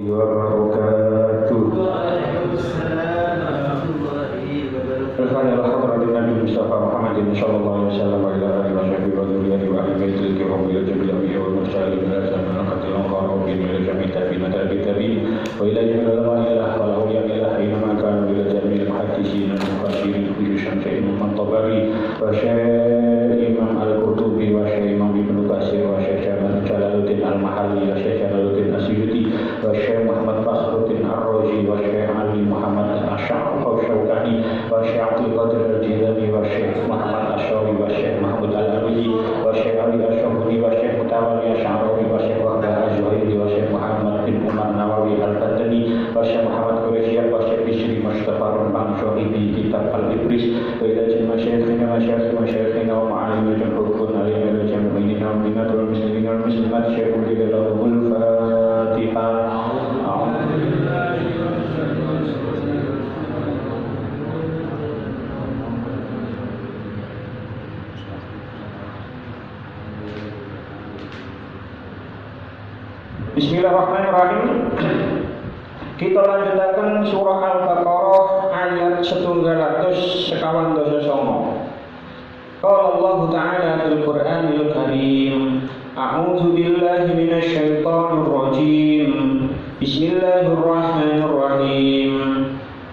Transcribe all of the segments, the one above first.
wabarakatuh. Al-Fatihah hadratin Nabi Mustafa Muhammadin sallallahu alaihi wasallam wa ila alihi wa sahbihi wa dzurriyyatihi wa ahli baitil kiram ila jamil anbiya wal mursalin ila zaman qatil qarabin ila jamil tabi'in tabi'in wa ila jamil ulama ila wal awliya ila hayna ma kanu ila jamil muhaddisin al mufassirin fi syamsa'in man-tabari wa syekh Imam Al-Qurtubi wa syekh Imam Ibnu Katsir wa syekh Jalaluddin Al-Mahalli wa syekh Jalaluddin Asyuti wa syekh Muhammad Fakhruddin Ar-Razi wa syekh Ali Muhammad Asy-Syaukani wa syekh Abdul Qadir Al-Jilani wa syekh Muhammad Asy-Syawi wa syekh Mahmud Al-Alwi wa syekh Ali Asy-Syabuni wa syekh Mutawalli Asy-Sya'rawi wa syekh Wahdah Az-Zuhaili wa syekh Muhammad bin Umar Nawawi Al-Badani wa syekh Muhammad Quraisyah wa syekh Bisri Mustafa Rumbang Syuhibi Kitab Al-Ibris wa ila jami'i masyayikhina wa ma'alimin hukun alayhi wa jami'in mu'minin wal muslimin wal muslimat syaikhul lahumul Fatihah. Bismillahirrahmanirrahim. Kita lanjutakan surah Al-Baqarah ayat 129. Qala Allah Ta'ala fil Qur'anil Karim, A'udzu billahi minasy syaithanir rajim. Bismillahirrahmanirrahim.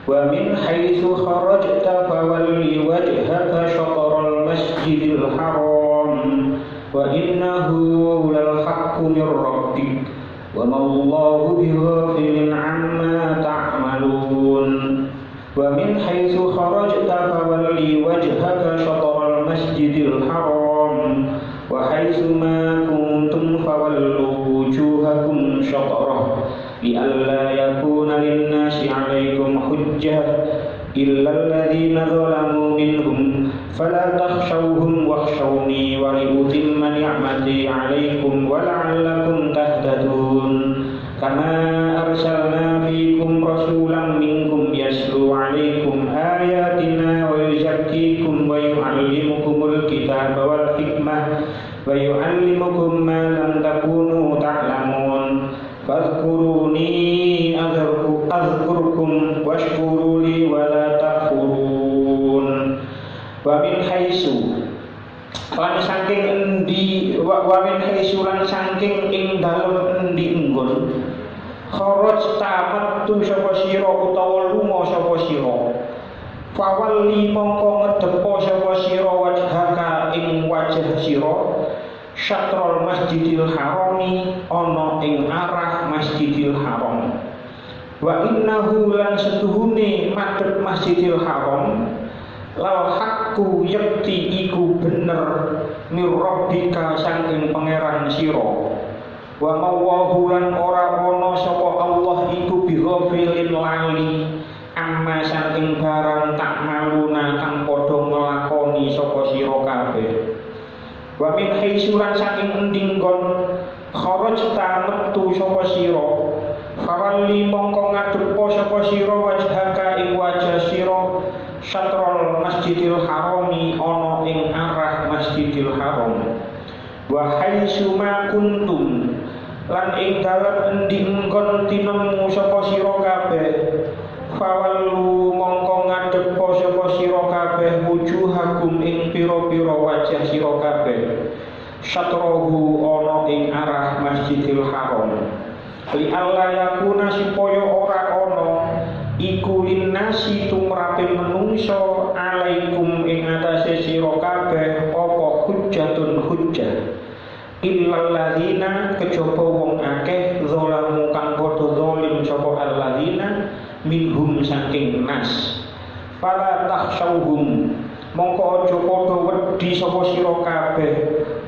Wa min haitsu kharajta fawalli wajhaka syatral masjidil haram wa innahu lal haqqu mir rabbik wa ma Allahu bighafilin 'amma ta'malun. Wa min haitsu kharajta fawalli wajhaka syatral masjidil haram wa haitsu ma kuntum fawallu wujuhakum syatrah li'alla yakuna lin-nasi 'alaikum hujjah illa alladhina zalamu minhum fala takhshawhum wakhshawni wa liutimma ni'mati 'alaikum wa la'allakum tahtadun. Kama arsalna fiikum rasulan minkum yaslu 'alaikum ayatina wa yuzakkikum wa yu'allimukumul kitaba wal hikmah wa yu'allimukum ma lam takunu ta'lamun. Fadhkuruni azkurkum washkuru li wa la takfurun. Wa min haitsu lan saking endi wa min haitsu lan saking ing dalem endi enggon kharaj tamat tu sapa sira utawa lunga sapa sira fawalli mongko ngedepo sapa sira wajhaka ing wajah sira syatrul masjidil harami ana ing arah masjidil haram wa innahu lan setuhune madhep masjidil haram lal haqqu yakti iku bener mir rabbika saking pangeran sira wa mawwahu lan ora ana sapa Allah iku bighafilin lali amma saking barang tak maluna kang padha nglakoni sapa sira kabeh. Wa min haitsu lan saking endi nggon kharajta metu sapa sira fawalli mongko ngadhepa sapa sira wajhaka ing wajah sira syatrul masjidil harami ana ing arah masjidil haram wa haitsu ma kuntum lan ing dalem endi nggon tinemu sapa sira kabeh fawallu mongko ngadhepa sapa sira kabeh wujuhakum ing pira-pira wajah sira kabeh syatrahu ana ing arah masjidil haram li alla yakuna supaya ora ana iku linnasi tumrape menungso alaikum ing atase sira kabeh apa hujjatun hujjah illal ladzina kejaba wong akeh zalamu kang padha zalim sapa alladzina minhum saking nas fala takhshawhum mongko aja padha wedi sapa sira kabeh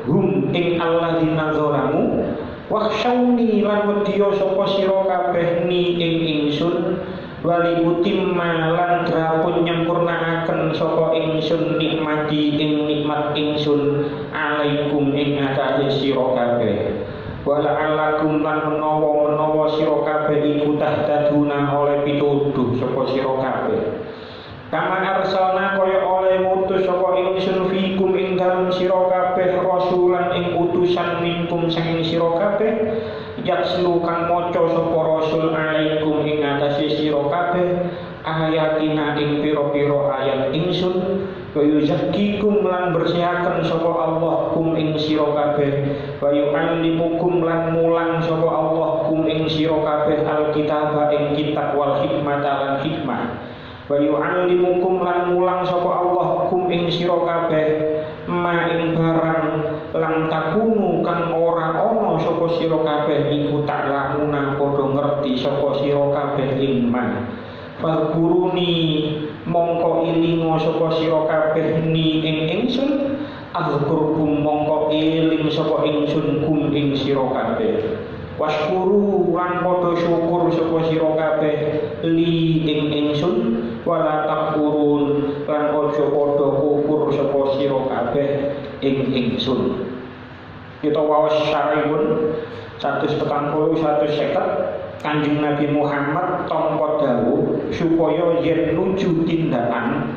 hum ing alladzina zalamu wakhshawni lan wedi sapa sira kabeh ni ing ingsun wali utimma lan drapun nyempurnaaken sapa ingsun nikmati ing nikmat ingsun alaikum ing atase sira kabeh wala alakum lan menawa sira kabeh iku tahtaduna oleh pituduh sapa sira kabeh kama arsalna kaya oleh mutus sapa ingsun fikum ing dalem sira kabeh rasulan ing utusan minkum saking sira kabeh yatslu kang maca sapa rasul wa yuzakkikum lan bersihaken sapa Allah kum ing sira kabeh wa yu'allimukum lan mulang sapa Allah kum ing sira kabeh alkitab ing kitab wal hikmah lan hikmah wa yu'allimukum lan mulang sapa Allah kum ing sira kabeh ma ing barang lan takunu kang ora ana sapa sira kabeh iku tak lamuna padha ngerti sapa sira kabeh ing man fadkuruni mongko ilingo sapa sira kabeh ni ing ingsun azkurkum mongko iling sapa ingsun kum ing sira kabeh waskuru lan padha syukur sapa sira kabeh li ing ingsun wala takfurun lan aja padha kufur sapa sira kabeh ing ingsun. Kita waos syarihun 140 150 Kanjeng Nabi Muhammad tampa dawuh supaya yen nuju tindakan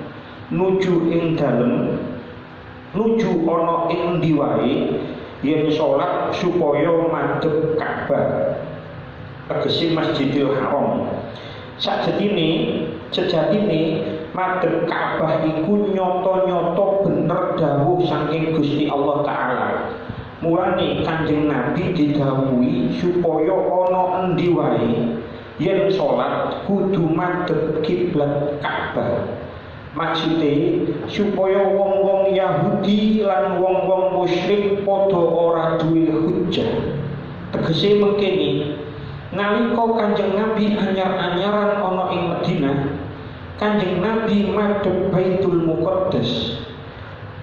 nuju ing dalem nuju ana ing ndi wae yen salat supaya madhep Ka'bah tegese Masjidil Haram. Sejatine madhep Ka'bah iku nyata-nyata bener dawuh saking Gusti Allah Ta'ala. Mulane Kanjeng Nabi didhawuhi supaya ana endi wae yen salat kudu madhep kiblat Ka'bah. Maksude supaya wong-wong Yahudi lan wong-wong musyrik padha ora duwe hujjah. Tegese mengkene nalika Kanjeng Nabi anyar-anyaran ana ing Madinah, Kanjeng Nabi madhep Baitul Muqaddas.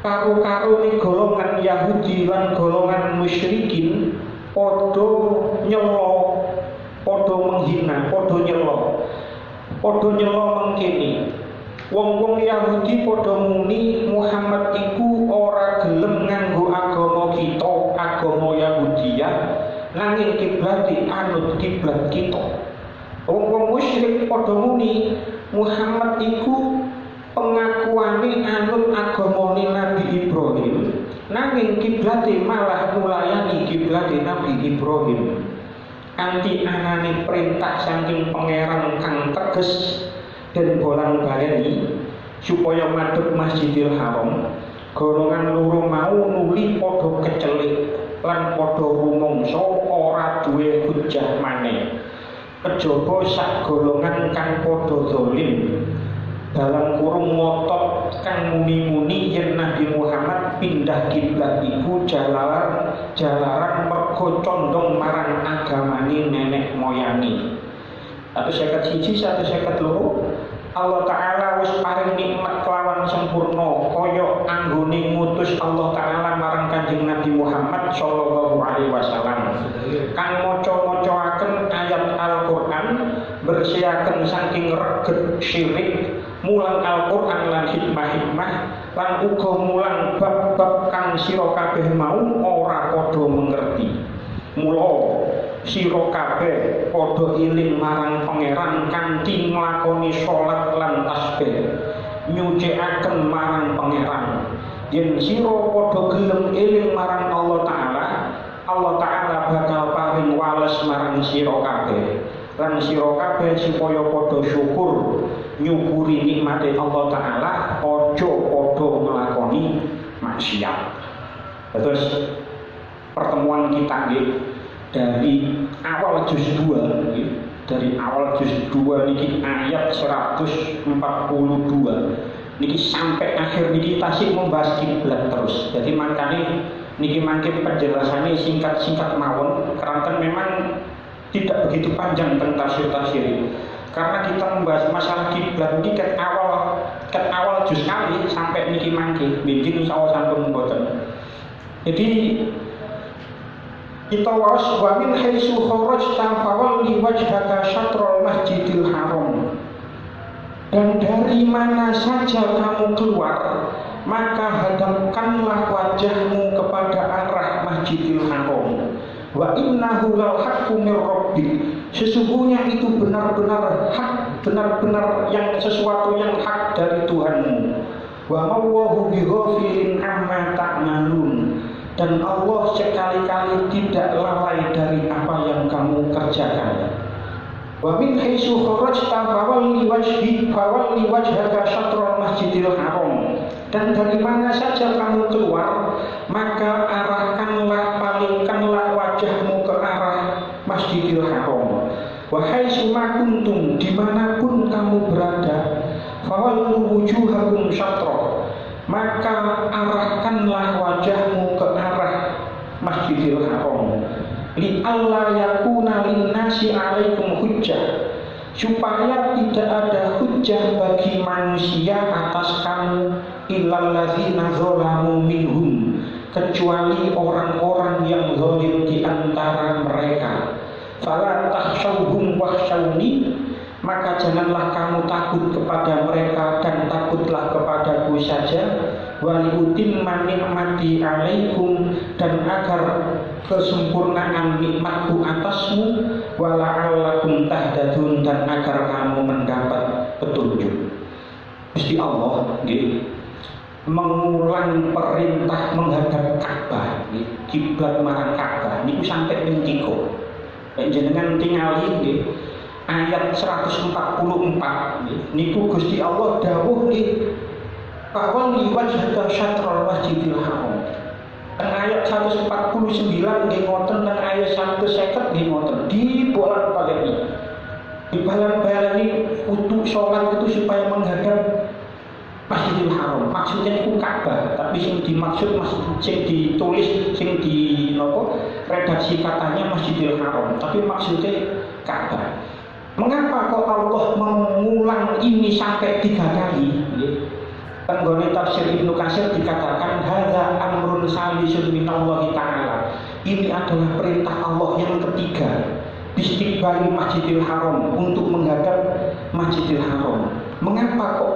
Karo-karo ni golongan Yahudi lan golongan musyrikin padha nyela, padha menghina, padha nyela mengkene. Wong-wong Yahudi padha muni Muhammad iku ora gelem nganggo agama kita, agama Yahudiyah, nanging kiblate anut kiblat kita. Wong-wong musyrik padha muni Muhammad iku pengakuane anut agamane Nabi Ibrahim, nanging kiblate malah mulayani kiblate Nabi Ibrahim. Kanthi anane perintah saking pangeran kang teges dan bolang-baleni supaya madhep Masjidil Haram, golongan loro mau nuli padha kecelik lan padha rumangsa ora duwe hujjah maneh. Kejaba sak golongan kang padha zalim dalam kurung ngotot kang muni-muni yen Nabi Muhammad pindah kiblat iku jalaran mergo condong marang agamane nenek moyangi. 151 Allah Ta'ala wis paring nikmat kelawan sempurna kaya anggone ngutus Allah Ta'ala marang Kanjeng Nabi Muhammad sallallahu alaihi wasallam kang maca-macaaken ayat Al-Qur'an bersihaken saking reget syirik, mulang Al-Qur'an lan hikmah-hikmah lan uga mulang bab-bab kang sira kabeh mau ora padha mengerti. Mula sira kabeh padha iling marang pangeran kanthi nglakoni salat lan tasbih, nyucikaken marang pangeran. Yen sira padha gelem eling marang Allah Ta'ala, Allah Ta'ala bakal paring wales marang sira kabeh. Lan sira kabeh supaya padha syukur nyukuri nikmate Allah Ta'ala, aja padha nglakoni maksiat. Terus pertemuan kita dari awal juz 2 dari awal juz 2 niki ayat 142 niki sampai akhir niki tasik membahas kiblat terus. Jadi makanya niki mangke penjelasannya singkat-singkat mawon karena memang tidak begitu panjang tentang tafsir-tafsir. Karena kita membahas masalah kiblat niki ket awal juz kali sampai niki mangke bikin insyaallah sampun mboten. Jadi kita waos wa min haitsu kharajta fawalli wajhaka syatrul Masjidil Haram. Dan dari mana saja kamu keluar, maka hadapkanlah wajahmu kepada arah Masjidil Haram. Wa innahu lal haqqu mir rabbik. Sesungguhnya itu benar-benar hak, benar-benar yang sesuatu yang hak dari Tuhanmu. Wa mawwahu bighafilin amma ta'malun. Dan Allah sekali-kali tidak lalai dari apa yang kamu kerjakan. Wa min haitsu kharajta fawalli wajhaka syatrul Masjidil Haram. Dan dari mana saja kamu keluar, maka arahkanlah, palingkanlah wajahmu ke arah Masjidil Haram. Wahai summa kuntum, dimanapun kamu berada, fawallu wujuhakum syatra, maka arahkanlah wajahmu ke arah Masjidil Haram. Li alla yakuna linnasi alaikum hujjah, supaya tidak ada hujjah bagi manusia atas kamu, illal ladzina zalamu minhum, kecuali orang-orang yang zalim di antara mereka. Fala takhshawhum wakhshawni, maka janganlah kamu takut kepada mereka dan takutlah kepadaku saja. Waliutimma ni'mati alaikum, dan agar kesempurnaan nikmatku atasmu. Wala'allakum tahtadun, dan agar kamu mendapat petunjuk. Gusti Allah mengulang perintah menghadap Ka'bah, kiblat marang Ka'bah niku sampai ping 3. Jenengan tingali ayat 144 niku Gusti Allah dawuh bahwa liwajhaka syatrul Masjidil Haram. Dan ayat 149 nggih ngoten, dan ayat 150 nggih ngoten, dibolak-balik. Dibalan-balani untuk sholat itu supaya menghadap Masjidil Haram. Maksudnya itu Ka'bah, tapi sing dimaksud sing ditulis sing di redaksi katanya Masjidil Haram, tapi maksudnya Ka'bah. Mengapa kok Allah mengulang ini sampai 3 kali? Penggone tafsir Ibnu Katsir dikatakan hadza amrun salisun minallahi ta'ala. Ini adalah perintah Allah yang ketiga, istiqbali Masjidil Haram, untuk menghadap Masjidil Haram. Mengapa kok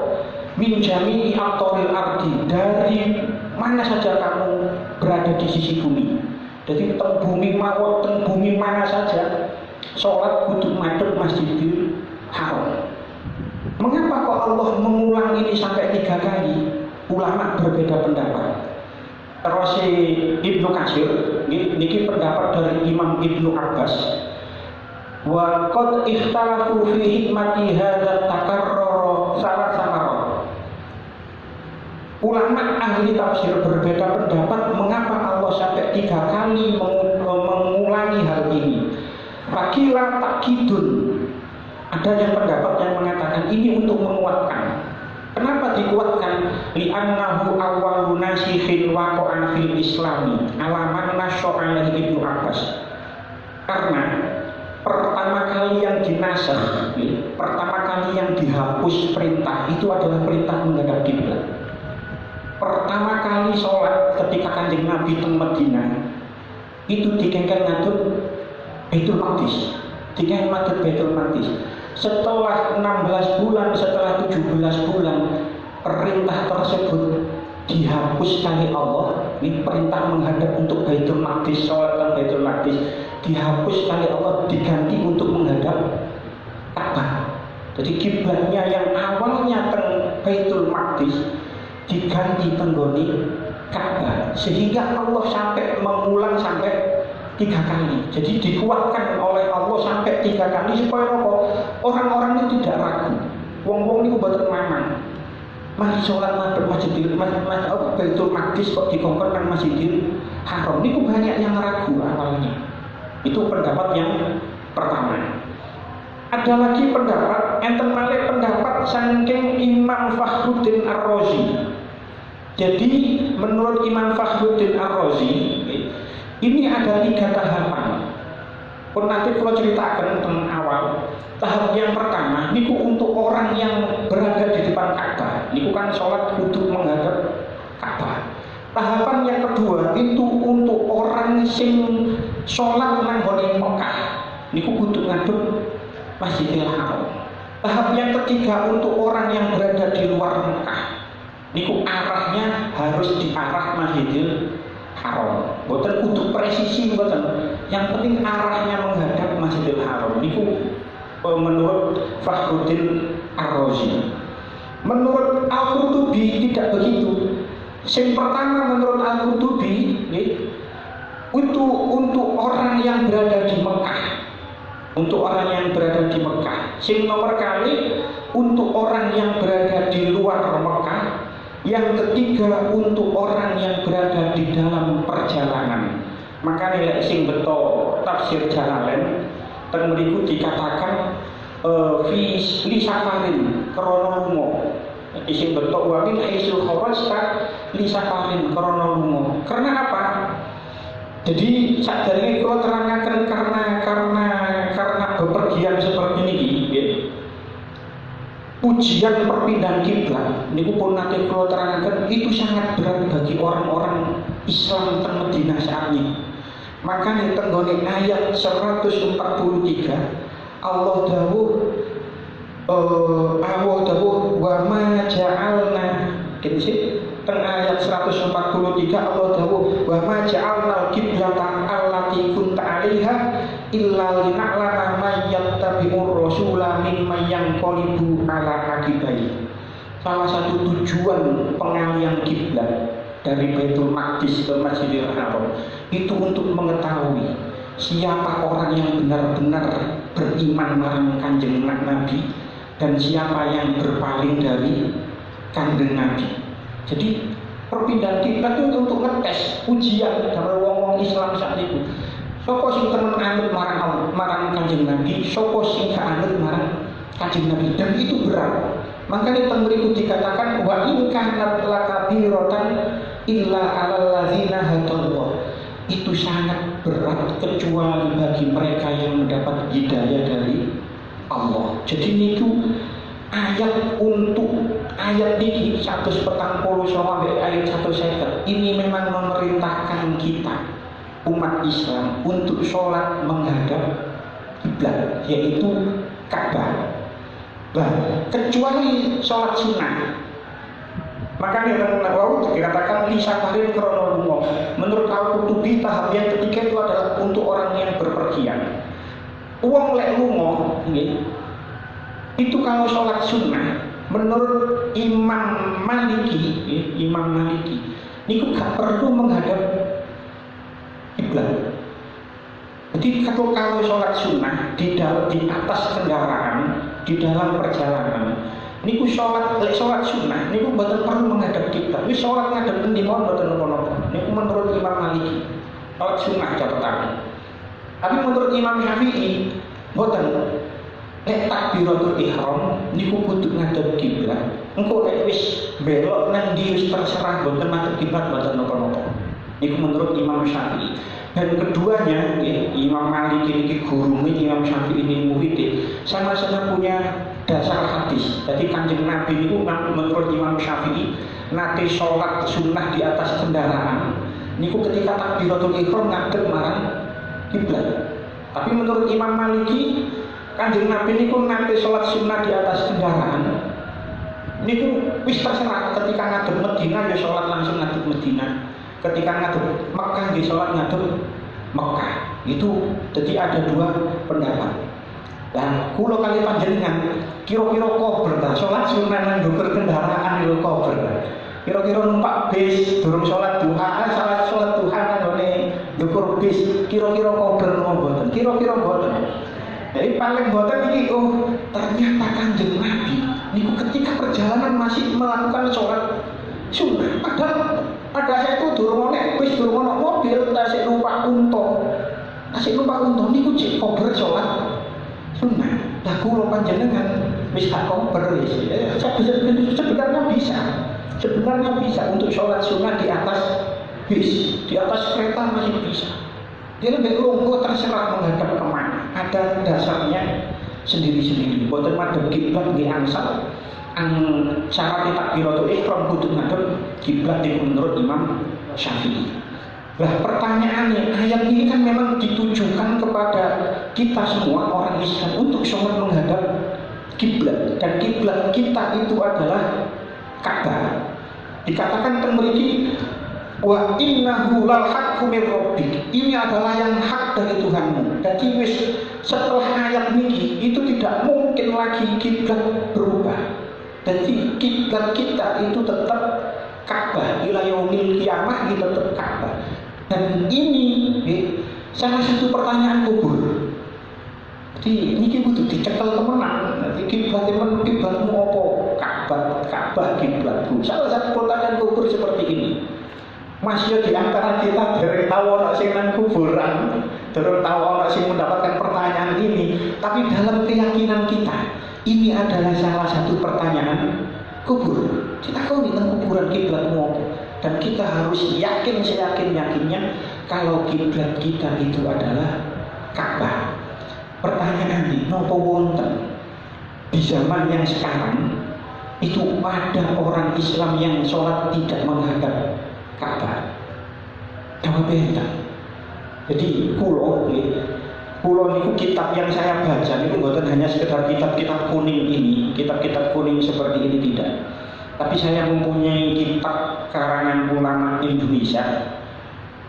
min jami'i aqtaril ardi, dari mana saja kamu berada di sisi bumi. Jadi teng bumi mawon, teng bumi mana saja sholat kudu madhep Masjidil Haram. Mengapa kok Allah mengulang ini sampai 3 kali? Ulama berbeda pendapat. Terus Ibnu Katsir, niki pendapat dari Imam Ibnu Abbas. Wa qad ikhtalafu fi hikmati hadza takarrara salasamarat. Ulama ahli tafsir berbeda pendapat mengapa Allah sampai 3 kali mengulangi hal ini. Fakila takkidun. Ada yang pendapat yang mengatakan ini untuk menguatkan. Kenapa dikuatkan? Li'annahu awwalu nasikhin waqa'a fil islami alaman nasya alaihi Ibnu Abbas. Karena pertama kali yang dinasakh, pertama kali yang dihapus perintah itu adalah perintah menghadap kiblat. Pertama kali sholat ketika Kanjeng Nabi teng Madinah itu dikengken ngadep Baitul Maqdis, dikengken ngadep Baitul Maqdis. Setelah 16 bulan, setelah 17 bulan, perintah tersebut dihapus kali Allah. Ini perintah menghadap untuk Baitul Maqdis, sholat dan Baitul Maqdis dihapus kali Allah, diganti untuk menghadap Ka'bah. Jadi kiblatnya yang awalnya teng Baitul Maqdis diganti tenggoni Ka'bah, sehingga Allah sampai mengulang sampai 3 kali. Jadi dikuatkan oleh Allah sampai 3 kali supaya orang-orang itu tidak ragu. Wong-wong itu boten mamang. Mari sholat madhep Baitul Maqdis kok dikongkon nang Masjidil Haram. Niku banyak yang ragu awalnya. Itu pendapat yang pertama. Ada lagi pendapat, enten malih pendapat saking Imam Fakhruddin Ar-Razi. Jadi menurut Imam Fakhruddin Ar-Razi ini ada 3 tahapan. Pun nanti kalau ceritakan tentang awal. Tahap yang pertama niku untuk orang yang berada di depan Ka'bah. Niku kan sholat kudu menghadap Ka'bah. Tahapan yang kedua itu untuk orang sing sholat nang gone Mekah. Niku kudu ngadep Masjidil Haram. Tahap yang ketiga untuk orang yang berada di luar Mekah. Niku arahnya harus di arah Masjidil Haram. Boten kudu presisi boten. Yang penting arahnya menghadap Masjidil Haram. Niku menurut Fakhruddin Ar-Razi. Menurut Al-Qurtubi tidak begitu. Yang pertama menurut Al-Qurtubi itu untuk orang yang berada di Mekah. Untuk orang yang berada di Mekah. Yang nomor kali untuk orang yang berada di luar Mekah. Yang ketiga, untuk orang yang berada di dalam perjalanan. Maka nilai sing beto tafsir Jalalain teng mriku dikatakan fi li safarin krana lunga. Sing beto wa min haitsu kharajta li safarin krana lunga. Karena apa? Jadi sadurunge kula terangaken karena bepergian seperti ini nggih. Ujian perpindahan kiblat niku pun nate kula terangaken itu sangat berat bagi orang-orang Islam teng Madinah saat ini. Maka ning tenggone ayat 143 Allah dawuh wa ma ja'alna kene teng ayat 143 Allah dawuh wa ma ja'alna qiblata allati kunta 'alaiha illa lina'lama may yattabi'ur rasula mimman yanqalibu 'ala aqibai. Salah satu tujuan pengalihan kiblat dari Baitul Maqdis ke Masjidil Haram itu untuk mengetahui siapa orang yang benar-benar beriman marang Kanjeng Nabi dan siapa yang berpaling dari Kanjeng Nabi. Jadi perpindahan kiblat itu untuk ngetes ujian dari wong-wong Islam saat itu. Sopo sing temen anut marang Kanjeng Nabi, sopo sing gak anut marang Kanjeng Nabi, dan itu berat. Makanya teng mriku dikatakan wa in kanat lakabiratan illa 'alal ladzina hadallah. Itu sangat berat kecuali bagi mereka yang mendapat hidayah dari Allah. Jadi niku ayat untuk ayat ini 140 sampai ayat 150 ini memang memerintahkan kita umat Islam untuk sholat menghadap kiblat, yaitu Ka'bah. Nah, kecuali sholat sunnah. Makanya Nawawi dikatakan li safarin krono lunga. Menurut Al-Qurtubi tahap yang ketiga itu adalah untuk orang yang berpergian. Uang lek lunga itu kalau sholat sunnah menurut Imam Maliki niku gak perlu menghadap kiblat. Jadi kalau sholat sunnah di atas kendaraan di dalam perjalanan niku sholat sunnah niku mboten perlu menghadap kiblat. Wis sholat ngadep endi mawon mboten napa-napa. Niku menurut Imam Maliki sholat sunnah catatan. Tapi menurut Imam Syafi'i mboten. Nek takbiratul ihram niku kudu ngadep kiblat. Engko nek wis belok nang ndi wis terserah mboten ngadep kiblat mboten napa-napa. Niku menurut Imam Syafi'i. Dan keduanya, Imam Malik ini gurune Imam Syafi'i ini muridnya, sama-sama punya dasar hadis. Jadi Kanjeng Nabi itu menurut Imam Syafi'i nate sholat sunnah di atas kendaraan. Niku ketika takbiratul ihram ngadep marang kiblat. Tapi menurut Imam Maliki, Kanjeng Nabi niku nate sholat sunnah di atas kendaraan. Niku wis terserah ketika ngadep Madinah ya sholat langsung ngadep Madinah. Ketika ngadep Mekah di sholat ngadep Mekah. Itu jadi ada dua pendapat. Dan kulo kali panjenengan kira-kira kober ta sholat sunnah nang ndukur kendaraan yo kober. Kira-kira numpak bis durung sholat duha, sholat duha nang ngene ndukur bis kira-kira kober napa mboten? Kira-kira mboten. Jadi paling mboten iki ternyata Kanjeng Nabi niku ketika perjalanan masih melakukan sholat sunnah. Padahal pada saya itu durung ono bis, durung ono mobil, tasik numpak unta. Tasik numpak unta niku cek kober sholat sunnah. Lah kula panjenengan wis gak kober wis. Sebenarnya bisa. Sebenarnya bisa untuk sholat sunnah di atas bis, di atas kereta masih bisa. Dia lebih longgo terserah menghadap kemana. Ada dasarnya sendiri-sendiri. Boten madhep kiblat nggih angsal. Syarat takbiratul ihram kudu ngadep kiblat itu menurut Imam Syafi'i. Lah pertanyaannya, ayat ini kan memang ditujukan kepada kita semua orang Islam untuk sholat menghadap kiblat, dan kiblat kita itu adalah Ka'bah. Dikatakan temriki wa innahu lal haqqu min rabbik. Ini adalah yang hak dari Tuhanmu. Jadi wis setelah ayat ini itu tidak mungkin lagi kiblat berubah. Jadi kiblat kita itu tetap Ka'bah, ila yaumil kiamah itu tetap Ka'bah. Dan ini salah satu pertanyaan kubur. Jadi ini kudu dicekel temenan. Jadi kiblatmu apa? Ka'bah kiblatku. pertanyaanku. Salah satu pertanyaan kubur seperti ini. Masih di antara kita dari tahu orang sing nang kuburan, terus tahu orang sing mendapatkan pertanyaan ini, tapi dalam keyakinan kita, ini adalah salah satu pertanyaan kubur. Kita tahu tentang kuburan kiblatmu, dan kita harus yakin seyakin-yakinnya kalau kiblat kita itu adalah Ka'bah. Pertanyaan ini, nopo wonten di zaman yang sekarang itu ada orang Islam yang sholat tidak menghadap Ka'bah? Jawabnya. Jadi pulau itu kitab yang saya baca itu bukan hanya sekedar kitab-kitab kuning ini, kitab-kitab kuning seperti ini tidak. Tapi saya mempunyai kitab karangan ulama Indonesia.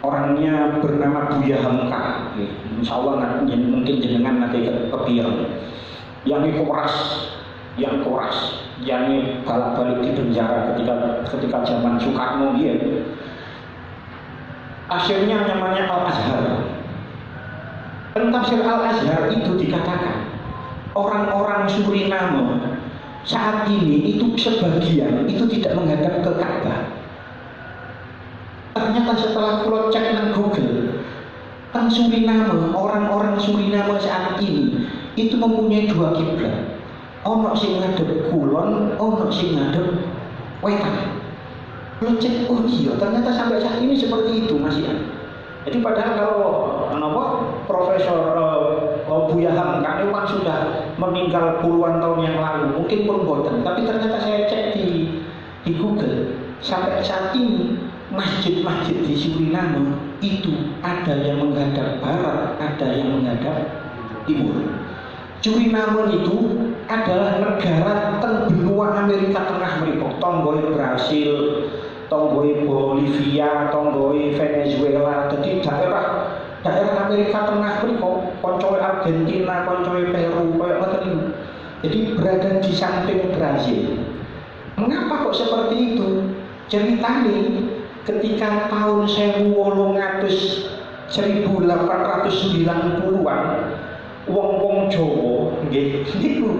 Orangnya bernama Buya Hamka. Insya Allah mungkin jenengan nanti kepikiran. Yang koras, yang balak-balik di penjara ketika zaman Soekarno dia. Akhirnya namanya Al-Azhar. Dalam tafsir Al-Azhar itu dikatakan orang-orang Suriname saat ini itu sebagian itu tidak menghadap ke Ka'bah. Ternyata setelah kalau cek di Google, Suriname, orang-orang Suriname saat ini itu mempunyai dua kiblat. Ono sing ngadep kulon, ono sing ngadep wetan. Kalau cek, oh iya, ternyata sampai saat ini seperti itu Mas Ian. Jadi padahal kalau Profesor Buya Hamka itu kan sudah meninggal puluhan tahun yang lalu, mungkin pun boten. Tapi ternyata saya cek di Google, sampai saat ini masjid-masjid di Suriname itu ada yang menghadap barat, ada yang menghadap timur. Suriname itu adalah negara teng benua Amerika Tengah mereka, tonggoi Brasil, tonggoi Bolivia, tonggoi Venezuela. Jadi daerah Amerika Tengah mereka, koncoi Argentina, koncoi Peru, kayak macam itu. Jadi berada di samping Brasil. Mengapa kok seperti itu? Ceritanya ketika tahun 1890-an, wong-wong Jawa niku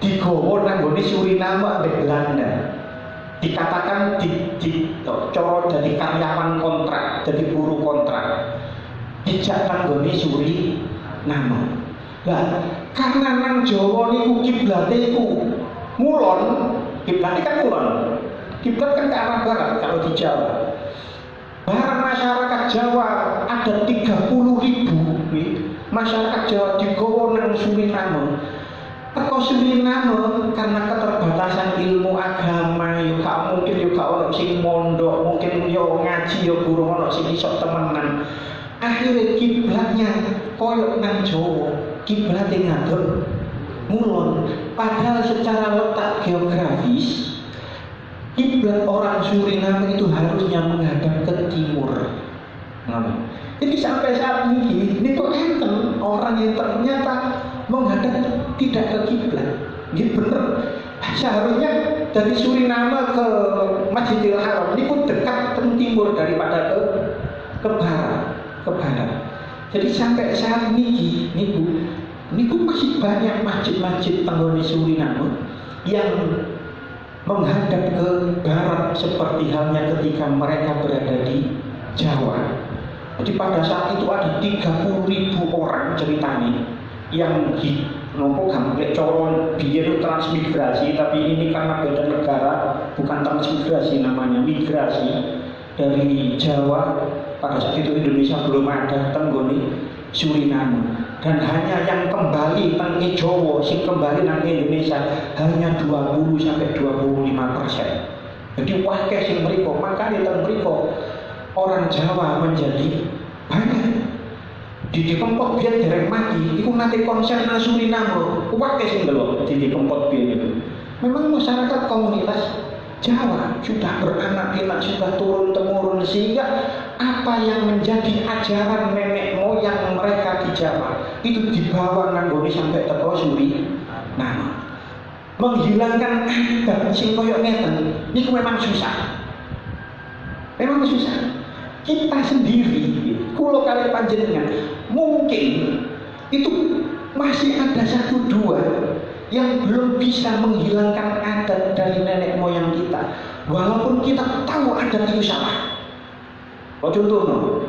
digawa nang nggone Suriname ambek Belanda. Dikatakan coro jadi karyawan kontrak, jadi buruh kontrak. Dijak nang nggone Suriname. Lah, karena nang Jawa niku kiblate iku ngulon, kiblat kan ngulon. Kiblat kan ke arah barat kalau di Jawa. Barang masyarakat Jawa ada 30.000 masyarakat Jawa digawa nang Suriname. Teko Suriname karena keterbatasan ilmu agama, yo gak mungkin yo gak ono sing mondok, mungkin yo ngaji yo guru ono sing iso temenan. Akhirnya kiblatnya koyok nang Jawa, kiblatnya ngadep ngulon. Padahal secara letak geografis kiblat orang Suriname itu harusnya menghadap ke timur. Jadi sampai saat ini kok enten orang yang ternyata menghadap tidak ke kiblat. Gitu bener. Seharusnya dari Suriname ke Masjidil Haram ini pun dekat ke timur daripada ke barat. Jadi sampai saat ini masih banyak masjid-masjid tenggone Suriname yang menghadap ke barat seperti halnya ketika mereka berada di Jawa. Jadi pada saat itu ada 30.000 orang ceritanya yang nompo gamplek coron biar transmigrasi, tapi ini karena beda negara bukan transmigrasi namanya migrasi dari Jawa. Pada saat itu Indonesia belum ada tenggoni Suriname, dan hanya yang kembali nang Jawa sing kembali nang Indonesia hanya 20-25%. Jadi wakil sing mriko, makanya teng mriko orang Jawa menjadi banyak. Di Kempot biar derek mati, itu nanti konser nang Suriname, wakil sing delok di Kempot biar itu. Memang masyarakat komunitas Jawa sudah beranak pinak, sudah turun temurun, sehingga apa yang menjadi ajaran nenek moyang mereka di Jawa itu dibawa nanggone sampai teko Suriname. Menghilangkan adat sing koyo ngeten niku memang susah. Memang susah. Kita sendiri, kulo kali panjenengan, mungkin itu masih ada 1-2 yang belum bisa menghilangkan adat dari nenek moyang kita. walaupun kita tahu adat itu salah. Contoh,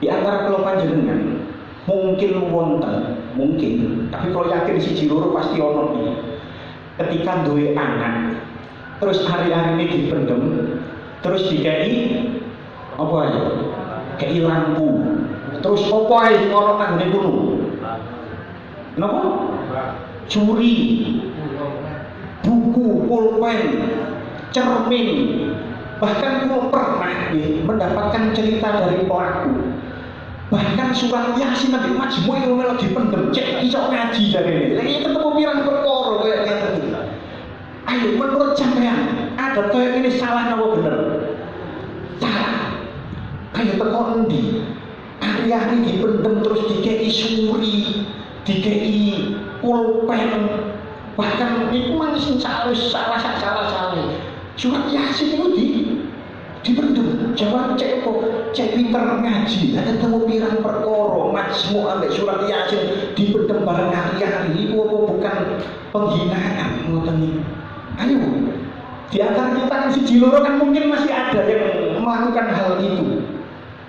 di antara kula panjenengan mungkin wonten, tapi kalau yakin siji loro pasti ono iki. Ketika duwe anak, terus hari-hari ini dipendem, terus dikei apa aja? Kei lampu, terus apa aja ono nang ngene kuno? Napa? Curi, buku, pulpen, cermin, bahkan kula pernah mendapatkan cerita dari pelaku. Bahkan surat Yasin Nabi Majmu itu malah dipendem, cek iso ngaji dari ini. Ketemu pirang perkara kayak ngeten. Ayo menurut sampean, ada kayak ini salah napa bener? Salah. Kayak teko endi? Hari-hari dipendem terus dikei suri, dikei pulpen, bahkan itu manusia salah. Surat Yasin itu dipendem. Jawab cek apa? Cek pinter ngaji. Ada temu pirang perkara Majmu ambek surat Yasin dipendem bareng hari-hari. Itu apa bukan penghinaan ngoten iki? Ayo. Di antara kita kan siji loro kan mungkin masih ada yang melakukan hal itu.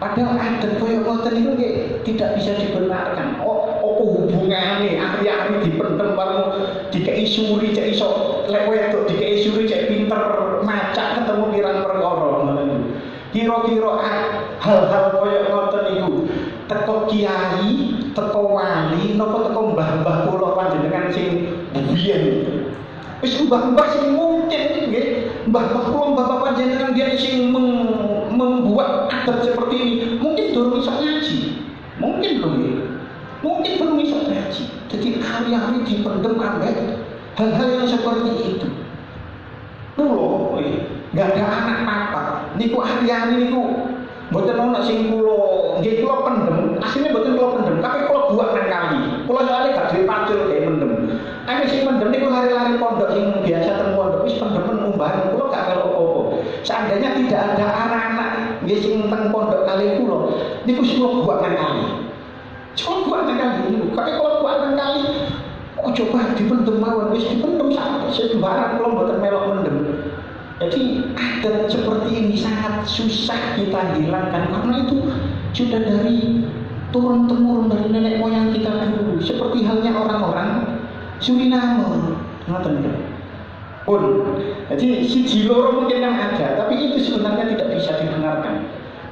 Padahal adat koyo ngoten itu tidak bisa dibenarkan. Apa hubungannya hari-hari dipendem bareng dikei suri cek iso lewat dikei suri cek pinter maca ketemu pirang perkara ngoten. Kira-kira hal-hal koyo ngoten iku teko kiai, teko wali, napa teko mbah-mbah kula panjenengan sing biyen. Wis mbah-mbah sing mungkin nggih, mbah-mbah kula mbah panjenengan dia sing membuat adat seperti ini, mungkin durung iso ngaji. Mungkin belum iso ngaji. Jadi hari-hari dipendem ambek hal-hal yang seperti itu. Kulo nggak ada anak papa. Niku hari-hari niku mboten ono sing kula nggih kula pendem. Asline mboten kula pendem, tapi kula buat nang kali. Kula soalé gak duwe pacul kayak mendem. Ane sing mendem niku lari-lari pondok sing biasa teng pondok wis pendemen umbahan kula gak melok apa-apa. Seandainya tidak ada anak-anak nggih sing teng pondok kali kula, niku kula buat nang kali. Cuma buat nang kali niku. Tapi kula buat nang kali coba dipendem mawon wis dipendem sampai sembarang kula mboten melok mendem. Jadi adat seperti ini sangat susah kita hilangkan karena itu sudah dari turun-temurun dari nenek moyang kita dulu. Seperti halnya orang-orang Suriname, ngoten pun. Jadi siji loro mungkin yang ada, tapi itu sebenarnya tidak bisa dibenarkan.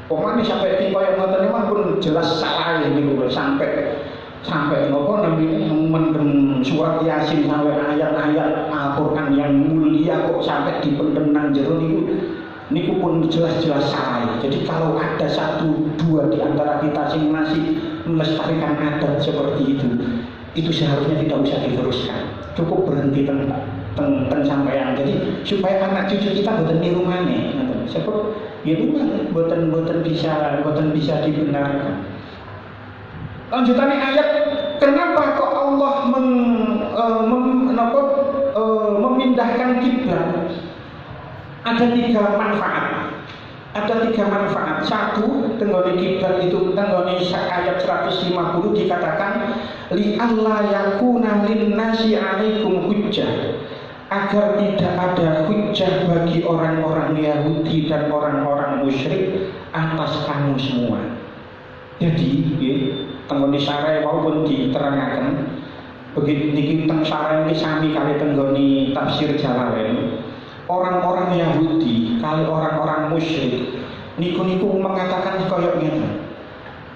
Pokoknya sampai di koyo ngoten pun jelas salah ini sampai nopo namanya mendem surat Yasin sampai ayat-ayat Al-Quran yang mulia kok sampai dipendem nang jero niku pun jelas-jelas salah. Jadi kalau ada satu dua di antara kita sing masih melestarikan adat seperti itu seharusnya tidak usah diteruskan. Cukup berhenti teng sampean. Jadi supaya anak cucu kita boten niru maneh ngoten. Sebab itu boten bisa dibenarkan. Lanjutannya ayat, kenapa kok Allah memindahkan kiblat? Ada tiga manfaat. Satu, tenggone kiblat itu tenggone ayat 150 dikatakan li alla yakuna linnasi 'alaikum hujjah, agar tidak ada hujjah bagi orang-orang Yahudi dan orang-orang musyrik atas kamu semua. Jadi, tenggone sarai maupun diterangkan begitu niki teng sarai ini sami kali tenggone tafsir Jalalain. Orang-orang Yahudi kali orang-orang musyrik niku mengatakan koyok ngeten.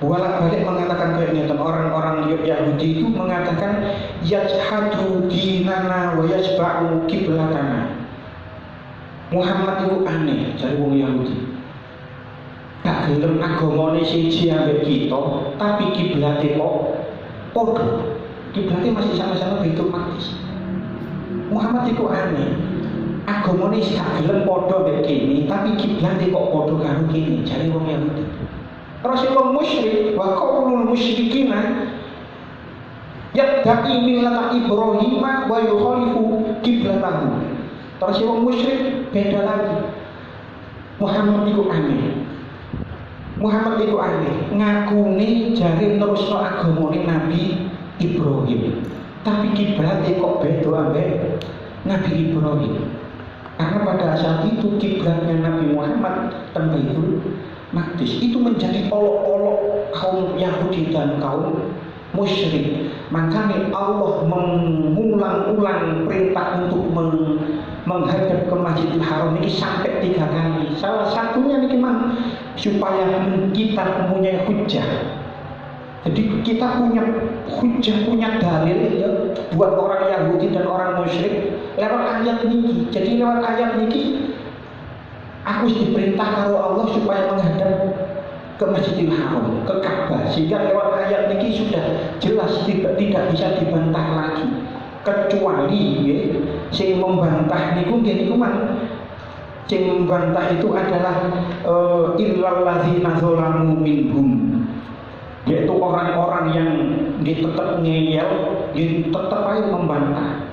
Bolak-balik mengatakan koyok ngeten. Orang-orang Yahudi itu mengatakan yajhadu dinana wa yasba'u kiblatana. Muhammad itu aneh dari wong Yahudi. Gak gelem agamane siji ambek kita, tapi kiblate kok padha. Kiblate masih sama-sama Baitul Maqdis. Muhammad itu aneh. Agamane gak gelem padha mbek kene, tapi kiblate kok padha karo kene, jare wong Yahudi. Terus wong musyrik wa qaulul musyrikina yad'i millata Ibrahim wa yukhalifu kiblatahu. Terus wong musyrik beda lagi. Muhammad itu aneh. Ngakune jare nerusno agamane Nabi Ibrahim. Tapi kiblate kok beda ambek Nabi Ibrahim. Karena pada saat itu kiblatnya Nabi Muhammad dan Baitul Maqdis itu menjadi olok-olok kaum Yahudi dan kaum musyrik. Makanya Allah mengulang-ulang perintah untuk menghadap ke Masjidil Haram ini sampai 3 kali. Salah satunya ini memang supaya kita mempunyai hujah. Jadi kita punya hujah, punya dalil ya, buat orang Yahudi dan orang musyrik lewat ayat ini. Jadi lewat ayat ini aku diperintah karo Allah supaya menghadap ke Masjidil Haram, ke Ka'bah. Sehingga lewat ayat ini sudah jelas tidak bisa dibantah lagi. Kecuali ya, sing membantah niku nggih niku sing membantah itu adalah illal ladzina zalamu minhum, yaitu orang-orang yang tetap ngeyel, tetap aja membantah.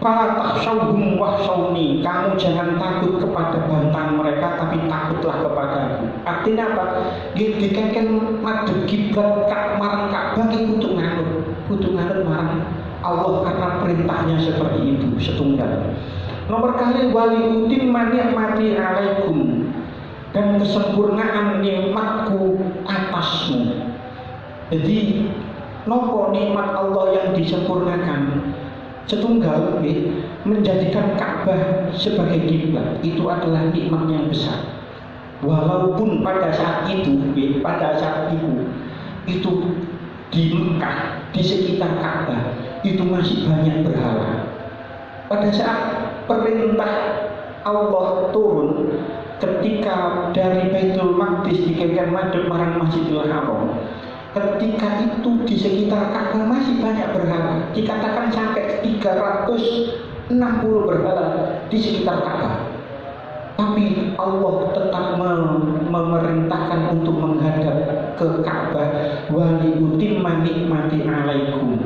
Fala takhshawhum wakhshawni, kamu jangan takut kepada bantahan mereka, tapi takutlah kepadaku. Artinya apa? Dikengken madhep kiblat marang Ka'bah iki kudu nganut marang Allah karena perintahnya seperti itu setunggal. Nomor kali wali utimma ni'mati alaikum, dan kesempurnaan nikmatku atasmu. Jadi nopo nikmat Allah yang disempurnakan setunggal menjadikan Ka'bah sebagai kiblat, itu adalah nikmat yang besar. Walaupun pada saat itu itu di Mekah, di sekitar Ka'bah itu masih banyak berhala. Pada saat perintah Allah turun ketika dari Baitul Maqdis dikengken madhep marang Masjidil Haram, ketika itu di sekitar Ka'bah masih banyak berhala. Dikatakan sampai 360 berhala di sekitar Ka'bah. Tapi Allah tetap memerintahkan untuk menghadap ke Ka'bah. Wali utimma nikmati alaikum,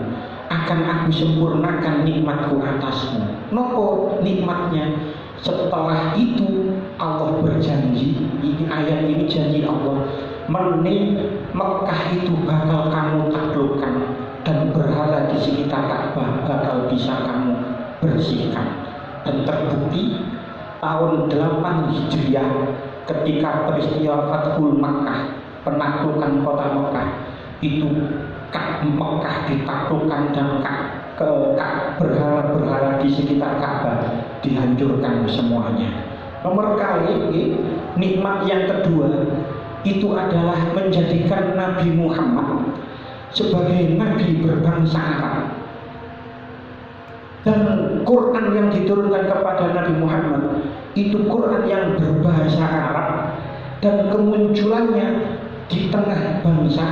akan aku sempurnakan nikmatku atasmu. Nopo nikmatnya? Setelah itu Allah berjanji, ini ayat ini janji Allah, Mekah itu bakal kamu taklukkan dan berhala di sekitar Ka'bah bakal bisa kamu bersihkan. Dan terbukti tahun 8 Hijriah ketika peristiwa Fathul Makkah, penaklukan kota Mekah, itu Mekah ditaklukkan dan berhala-berhala di sekitar Ka'bah dihancurkan semuanya. Nomor kali nikmat yang kedua itu adalah menjadikan Nabi Muhammad sebagai nabi berbangsa Arab. Dan Quran yang diturunkan kepada Nabi Muhammad itu Quran yang berbahasa Arab, dan kemunculannya di tengah bangsa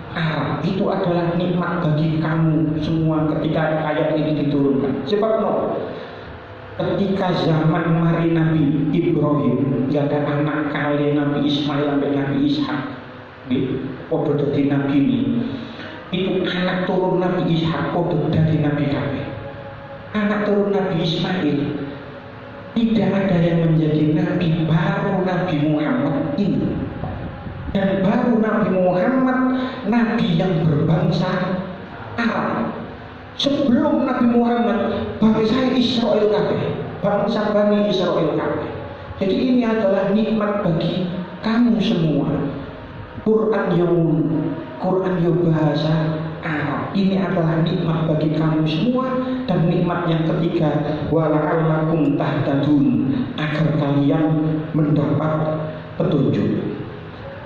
Arab itu adalah nikmat bagi kamu semua ketika ayat ini diturunkan. Sebab ketika zaman mari Nabi Ibrahim, gak ada anak kali Nabi Ismail sampai Nabi Ishak, podo dari Nabi ini, itu anak turun Nabi Ishak podo dari Nabi Kabeh. Anak turun Nabi Ismail tidak ada yang menjadi Nabi, baru Nabi Muhammad ini. Dan baru Nabi Muhammad Nabi yang berbangsa Arab. Sebelum Nabi Muhammad bangsa Israel kabeh, bangsa Bani Israel kabeh. Jadi ini adalah nikmat bagi kamu semua. Quran yang bahasa Arab, ini adalah nikmat bagi kamu semua. Dan nikmat yang ketiga, wala'allakum tahtadun, agar kalian mendapat petunjuk.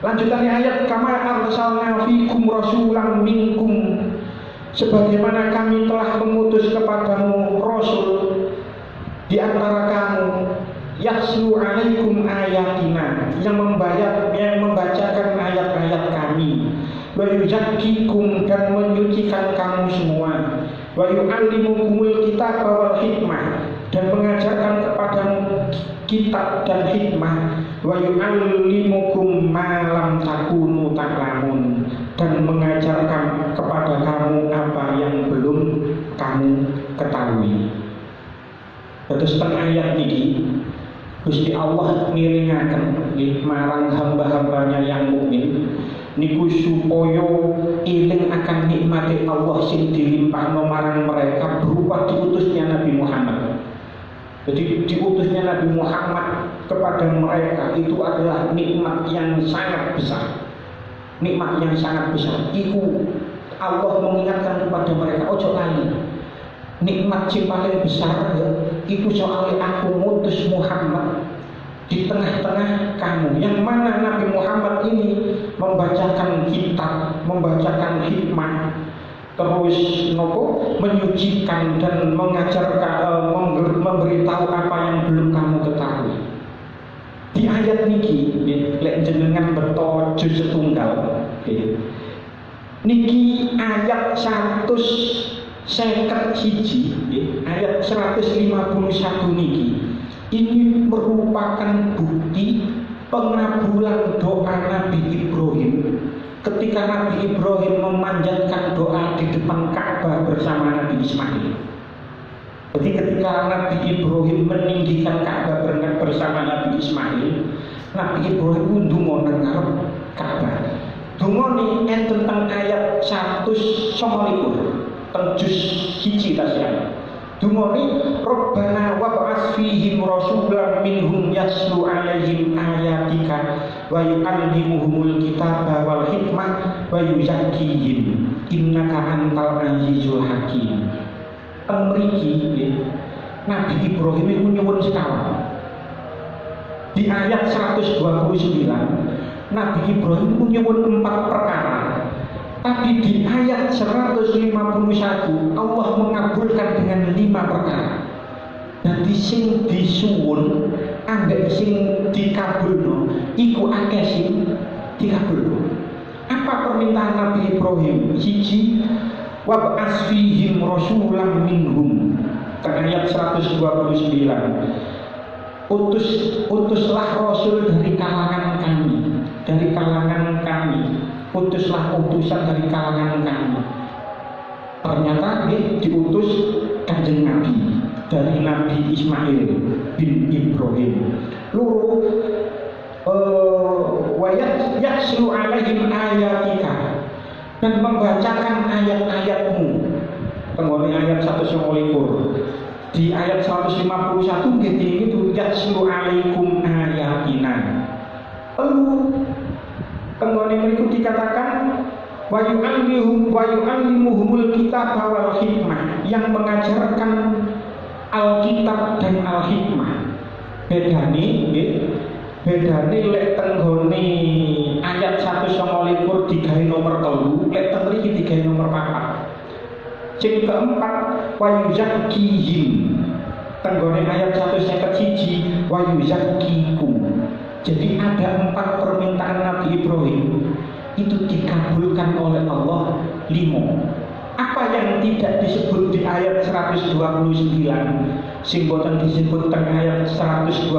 Lanjutannya ayat, kama arsalna fikum rasulan minkum, sebagaimana kami telah mengutus kepadamu rasul di antara kamu, yatlu alaikum ayatina, yang membacakan ayat-ayat kami, wa yuzakkikum, dan menyucikan kamu semua, wa yu'allimukumul kitab wal hikmah, dan mengajarkan kepadamu kitab dan hikmah, wa yu'allimukum ma lam takunu ta'lamun, dan mengajarkan kepada kamu apa yang belum kamu ketahui. Terus tengah ayat ini Gusti Allah ngiringaken marang hamba-hambanya yang mukmin niku supaya iling akan nikmati Allah sing dilimpahno marang mereka berupa diutusnya Nabi Muhammad. Jadi diutusnya Nabi Muhammad kepada mereka itu adalah nikmat yang sangat besar. Nikmat yang sangat besar. Iku Allah mengingatkan kepada mereka, ojo lali. Nikmat yang paling besar ya, itu soalnya aku ngutus Muhammad di tengah-tengah kamu. Yang mana Nabi Muhammad ini membacakan kitab, membacakan hikmah, terus menyucikan dan mengajarkan, memberitahu apa yang belum kamu ketahui. Di ayat niki, lek jenengan beto juz setunggal, niki ayat 151, ayat 151 niki, ini merupakan bukti pengabulan doa Nabi Ibrahim ketika Nabi Ibrahim memanjatkan doa di depan Ka'bah bersama Nabi Ismail. Jadi ketika Nabi Ibrahim meninggikan Ka'bah bersama Nabi Ismail, Nabi Ibrahim ndonga nang ngarep Ka'bah. Dungane tentang ayat 129 teng juz 1 tasya. Dungane Rabbana wab'ats fihim rasulan minhum yatlu 'alaihim ayatika wa yu'allimuhumul kitaba wal hikmah wa yuzakkihim innaka antal azizul hakim. Mriki Nabi Ibrahim itu nyuwun sekawan. Di ayat 129 Nabi Ibrahim itu nyuwun 4 perkara. Tapi di ayat 151 Allah mengabulkan dengan 5 perkara. Nanti sing disuwun ambek sing dikabulno iku akeh sing dikabulno. Apa permintaan Nabi Ibrahim? Siji, wab'ats fihim rasulan minhum. Ayat 129. Utuslah rasul dari kalangan kami. Utuslah utusan dari kalangan kami. Ternyata diutus Kanjeng Nabi dari Nabi Ismail bin Ibrahim. Loro wayat yatslu 'alaihim ayatika, dan membacakan ayat-ayatmu. Tenggone ayat 121. Di ayat 151 gitu yatslu 'alaikum ayatina. Lalu tenggone berikut dikatakan wa yu'allimuhumul kitab wal hikmah, yang mengajarkan Alkitab dan Al-Hikmah. Bedane lek tenggone ayat 129 digawe nomor 3, lek teng mriki digawe nomor 4. Sing keempat wa yuzakkihim. Tenggone ayat 151 wa yuzakkikum. Jadi ada 4 permintaan Nabi Ibrahim itu dikabulkan oleh Allah 5. Apa yang tidak disebut di ayat 129, sing boten disebut teng ayat 129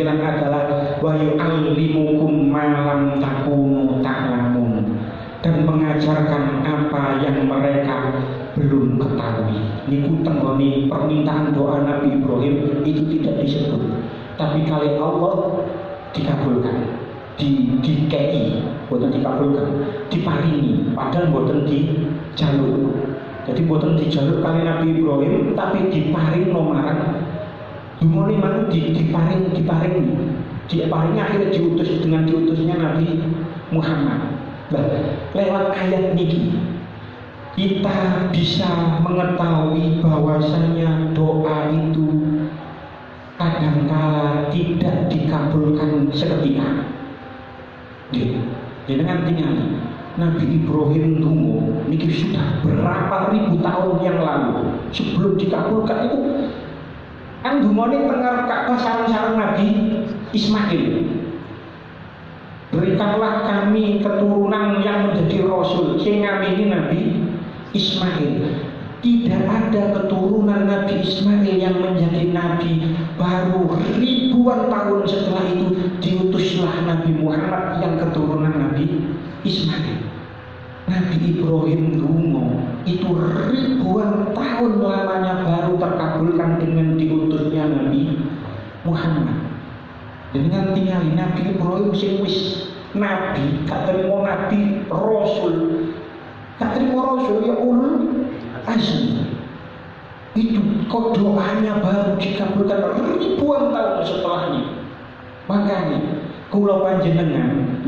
adalah wa yu'allimukum ma lam takunu ta'lamun, dan mengajarkan apa yang mereka belum ketahui. Niku tenggone permintaan doa Nabi Ibrahim itu tidak disebut, tapi kali Allah dikabulkan, dikei, boten dikabulkan, diparingi, padahal boten dijaluk. Jadi boten dijaluk kali Nabi Ibrahim, tapi diparing nomaran. Dumone mang diparing akhirnya diutus dengan diutusnya Nabi Muhammad. Lewat ayat niki kita bisa mengetahui bahwasanya doa itu kadangkala tidak dikabulkan seketika. Dengan tinggal Nabi Ibrahim dungo niki sudah berapa ribu tahun yang lalu sebelum dikabulkan itu kan dungone tengah Ka'bah sareng-sareng Nabi Ismail. Berikanlah kami keturunan yang menjadi rasul, sing ngamini Nabi Ismail. Tidak ada keturunan Nabi Ismail yang menjadi nabi. Baru ribuan tahun setelah itu diutuslah Nabi Muhammad yang keturunan Nabi Ismail. Nabi Ibrahim dungo itu ribuan tahun lamanya baru terkabulkan dengan diutusnya Nabi Muhammad. Dengan tinggal Nabi Ibrahim sing wis nabi, gak terima nabi, rasul, gak terima rasul ya ulul azmi. itu kok doanya baru dikabulkan ribuan tahun setelahnya. Makanya kula panjenengan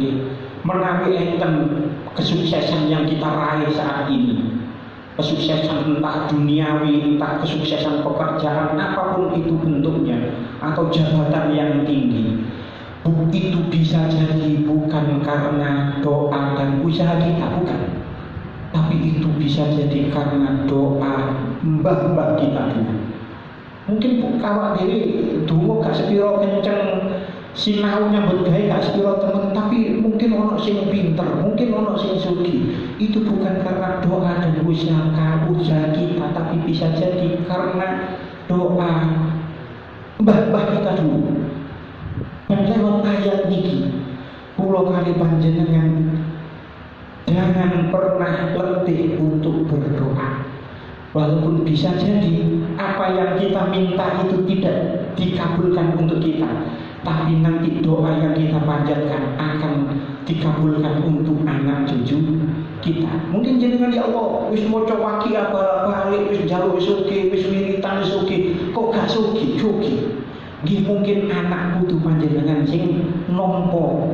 menawi enten kesuksesan yang kita raih saat ini, kesuksesan entah duniawi, entah kesuksesan pekerjaan, apapun itu bentuknya, atau jabatan yang tinggi, itu bisa jadi bukan karena doa dan usaha kita, bukan, tapi itu bisa jadi karena doa mbah-mbah kita dulu. Mungkin kawak diri dungo gak sepiro kenceng, sinau nyambut gawe gak sepiro temen, tapi mungkin ono sing pinter, mungkin ono sing sugih. Itu bukan karena doa dan usaha kita, tapi bisa jadi karena doa mbah-mbah kita dulu. Dan lewat ayat niki kula kali panjenengan jangan pernah letih untuk berdoa. Walaupun bisa jadi apa yang kita minta itu tidak dikabulkan untuk kita, tapi nanti doa yang kita panjatkan akan dikabulkan untuk anak cucu kita. Mungkin jenengan ya Allah wis maca waki balik, wis njaluk wis sugih, wis wiritan wis sugih, kok gak sugih. Nggih mungkin anak putu panjenengan sing nampa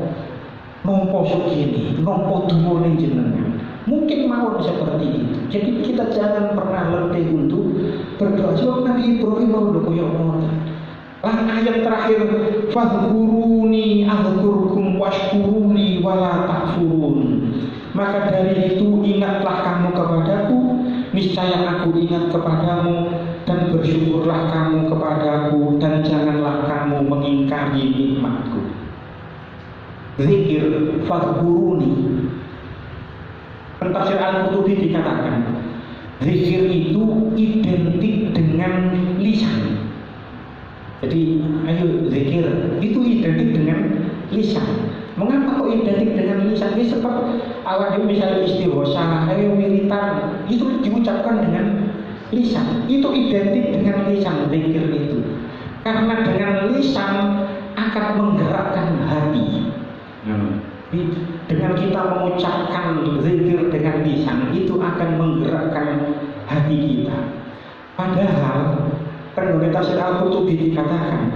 sugih, nampa dungane jenengan. Mungkin mau seperti itu. Jadi kita jangan pernah letih untuk berdoa. Sebab Nabi Ibrahim mau koyo ngoten. Lan ayat terakhir, fadhkuruni adzkurkum washkuruni wala takfurun. Maka dari itu ingatlah kamu kepadaku, niscaya aku ingat kepadamu, dan bersyukurlah kamu kepadaku, dan janganlah kamu mengingkari nikmatku. Zikir fadhkuruni. Tafsir Al-Qurtubi dikatakan zikir itu identik dengan lisan. Jadi ayo zikir itu identik dengan lisan. Mengapa kok identik dengan lisan? Ini sebab awal misalnya istighosah, ayo wiritan, itu diucapkan dengan lisan. Itu identik dengan lisan zikir itu. Karena dengan lisan akan menggerakkan hati. Dengan kita mengucapkan zikir dengan lisan itu akan menggerakkan hati kita. Padahal pengguna tafsir Al-Qurtubi dikatakan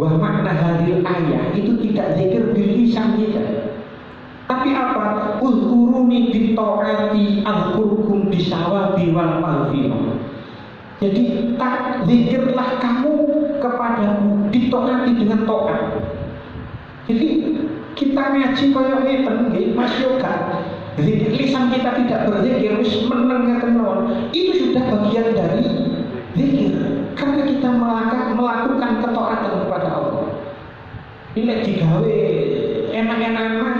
bahwa makna hadil ayat itu tidak zikir bil lisan kita, tapi apa? Uzkuruni bitaati azkurkum bisawabi wal maghfirah. Jadi tak zikirlah kamu kepadaku ditaati dengan taat. Jadi kita ngaji kaya ngeten nggih Mas Yoga. Lisan kita tidak berzikir wis meneng ngeten itu sudah bagian dari zikir. Karena kita melakukan ketaatan kepada Allah. Ini digawe enak-enakan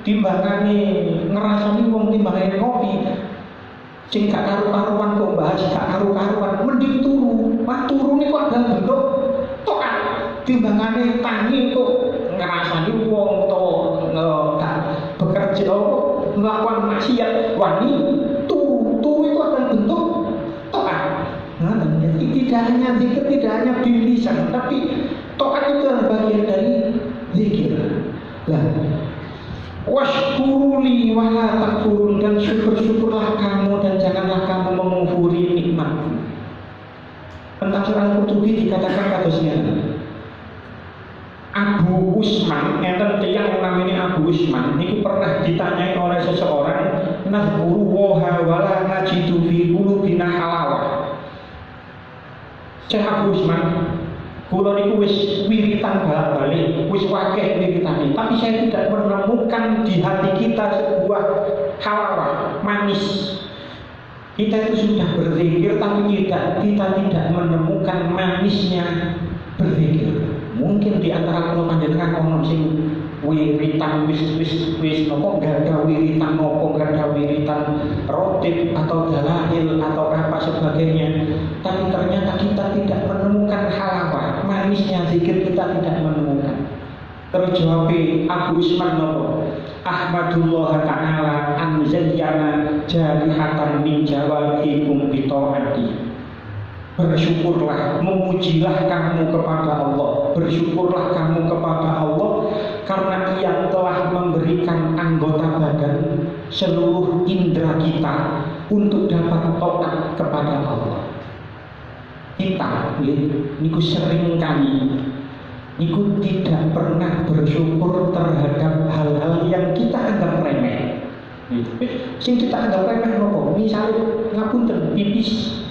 timbangane ngrasani wong timbangane ngopi. Sing gak karu-karuan kok bahas gak karu-karuan, mending turu. Wah turu niku ada bentuk taat. Timbangane tangi kok ngrasani wong to bekerja melakukan maksiat wani turu itu akan bentuk taat. Jadi tidak hanya zikir, tidak hanya bilisan, tapi taat itu adalah bagian dari zikir. Lah washkuruli wala takfurun, dan syukurlah kamu dan janganlah kamu mengufuri nikmatku. Pentafsir Al-Qurtubi dikatakan kasusnya Abu Usman, enten tiyang namanya Abu Usman, ini pernah ditanyai oleh seseorang, nadhkuru woha wala najidu fi qulubina halawah. Syekh Abu Usman, kula niku wis wiritan balik, wis wakeh wiritane, tapi saya tidak menemukan di hati kita sebuah halawah, manis. Kita itu sudah berzikir, tapi kita tidak menemukan manisnya berzikir. Mungkin di antara kula panjenengan ono sing wiritan wis nopo gak ada wiritan nopo, gak ada wiritan rotib atau dalail atau apa sebagainya, tapi ternyata kita tidak menemukan halawah, manisnya zikir kita tidak menemukan. Terus jawab Abu Usman nopo, Ahmadullah ta'ala an zayyana jarihatan min jawarikum bitaati. Bersyukurlah, memujilah kamu kepada Allah, bersyukurlah kamu kepada Allah karena Ia telah memberikan anggota badan seluruh indera kita untuk dapat taat kepada Allah. kita niku sering kali niku tidak pernah bersyukur terhadap hal-hal yang kita anggap remeh. Sing kita anggap remeh nopo? Misalnya ngapunten pipis.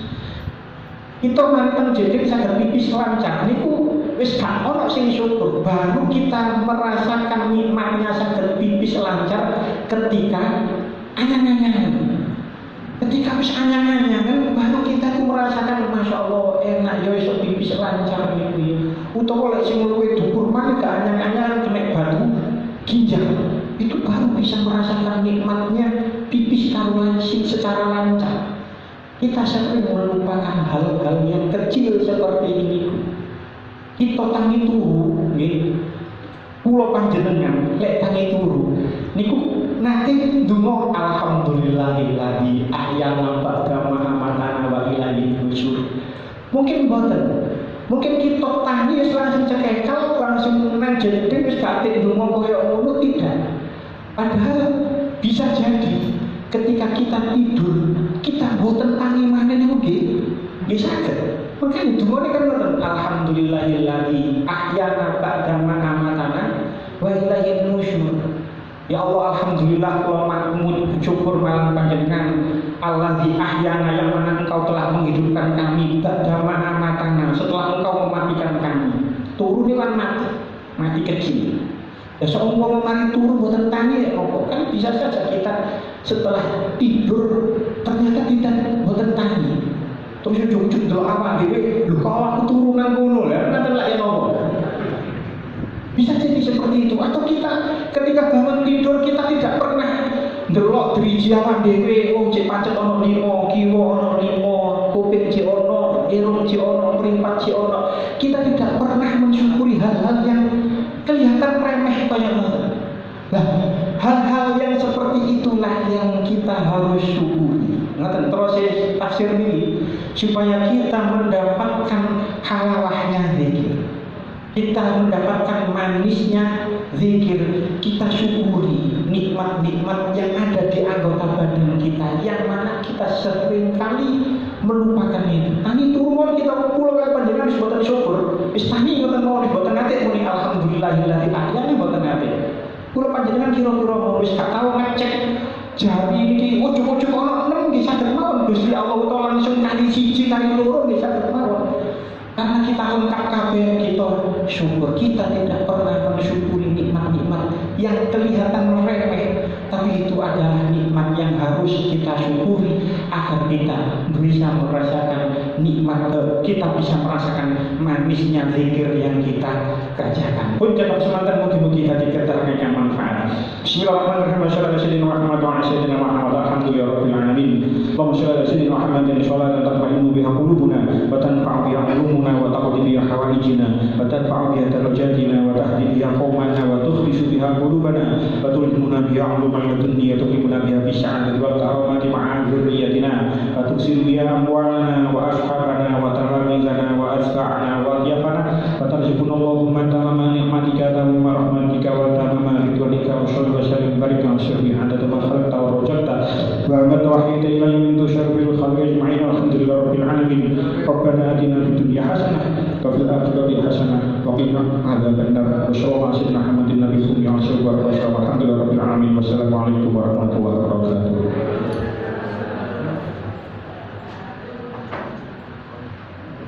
Kita mari teng jeding saged pipis lancar niku wis gak ono sing syukur. Baru kita merasakan nikmatnya saged pipis lancar ketika anyang-anyangan. Ketika wis anyang-anyangan baru kita tuh merasakan Masya Allah enak ya iso pipis lancar niku ya. Utawa lek sing luwih dhuwur maneh gak anyang-anyangan kena batu ginjal. Itu baru bisa merasakan nikmatnya pipis secara lancar. Kita sering melupakan hal-hal yang kecil seperti ini. Kita tangi turu, pulau panjenengan, lek tangi turu. Niku nanti dungo alhamdulillahilladzi ahyana ba'da ma amatana wa ilaihi nusyur. Mungkin boten. Mungkin kita tangi langsung cekekal langsung nang jeding wis gak dungo koyo ngono tidak. Padahal bisa jadi ketika kita tidur kita boten tangi maneh niku nggih saged. Makanya dungane kan ngoten alhamdulillahilladzi ahyana ba'da ma amatana wa ilaihi nusyur. Ya Allah alhamdulillah kula makmur syukur marang panjenengan Allazi ahyana yang mana Engkau telah menghidupkan kami ba'da ma amatana setelah Engkau mematikan kami. Turu ini kan mati kecil. Ya seumpama mari turu boten tangi apa kan bisa saja kita setelah tidur ternyata tidak boten tangi. Terus ujug-ujug delok awak dhewe, lho kok aku turu nang ngono lha nanti lak yen apa. Bisa jadi seperti itu atau kita ketika bangun tidur kita tidak pernah ndelok driji awak dhewe, oh cek pancet ono 5, kiwa ono 5, kuping cek ono, irung cek ono, mripat cek ono. Kita tidak pernah mensyukuri hal-hal yang kelihatan remeh kayak ngoten. Nah, hal-hal yang seperti itulah yang kita harus syukuri. Ngoten proses tafsir ini supaya kita mendapatkan halawahnya zikir. Kita mendapatkan manisnya zikir, kita syukuri nikmat-nikmat yang ada di anggota badan kita yang mana kita sering kali melupakan itu. Tani turun kita pulau kali panjenengan wis boten syukur. Wis tani ngoten mawon wis boten nate muni alhamdulillahilladzi ahyana boten nate. Kula panjenengan kira-kira wis gak tau ngecek jari iki ujug-ujug ana 6 nggih saged mawon Gusti Allah utawa langsung kali 1 kali 2 nggih saged mawon. Karena kita lengkap kabeh kita syukur, kita tidak pernah mensyukuri nikmat-nikmat yang kelihatan remeh, tapi itu adalah nikmat yang harus kita syukuri agar kita bisa merasakan nikmat, kita bisa merasakan manisnya zikir yang kita kerjakan. Pun jangan semangat mugi-mugi tadi keterangan manfaat. Bismillahirrahmanirrahim. Assalamualaikum warahmatullahi wabarakatuh. Alhamdulillahirabbil alamin. Allahumma shalli ala sayyidina Muhammadin sholatan tatma'innu biha qulubuna wa tanfa'u biha ulumuna wa taqdi biha hawaijina wa tadfa'u biha darajatina wa tahdi biha qaumana wa tukhrisu biha qulubana wa tulhimuna biha uluman ladunniya tuqimuna biha bisa'adati wal karamati ma'a dzurriyyatina wa tuksiru biha amwalana wa ashabana wa talamizana wa asqa'ana wa yafana wa tarzuquna Allahumma tamama ni'matika tamama rahmatika wa tamama ridwanika wa sholli wa sallim barik wa sholli adada ma khalaqta wa rajata wa amata wahida ilayhi min tusharril khalqi ajma'in alhamdulillahi rabbil alamin. Rabbana atina fid dunya hasanah wa fil akhirati hasanah wa qina adzabannar. Wa sallallahu ala sayyidina Muhammadin nabiyyi wa sallam. Alhamdulillahi rabbil alamin. Wassalamu alaikum warahmatullahi wabarakatuh.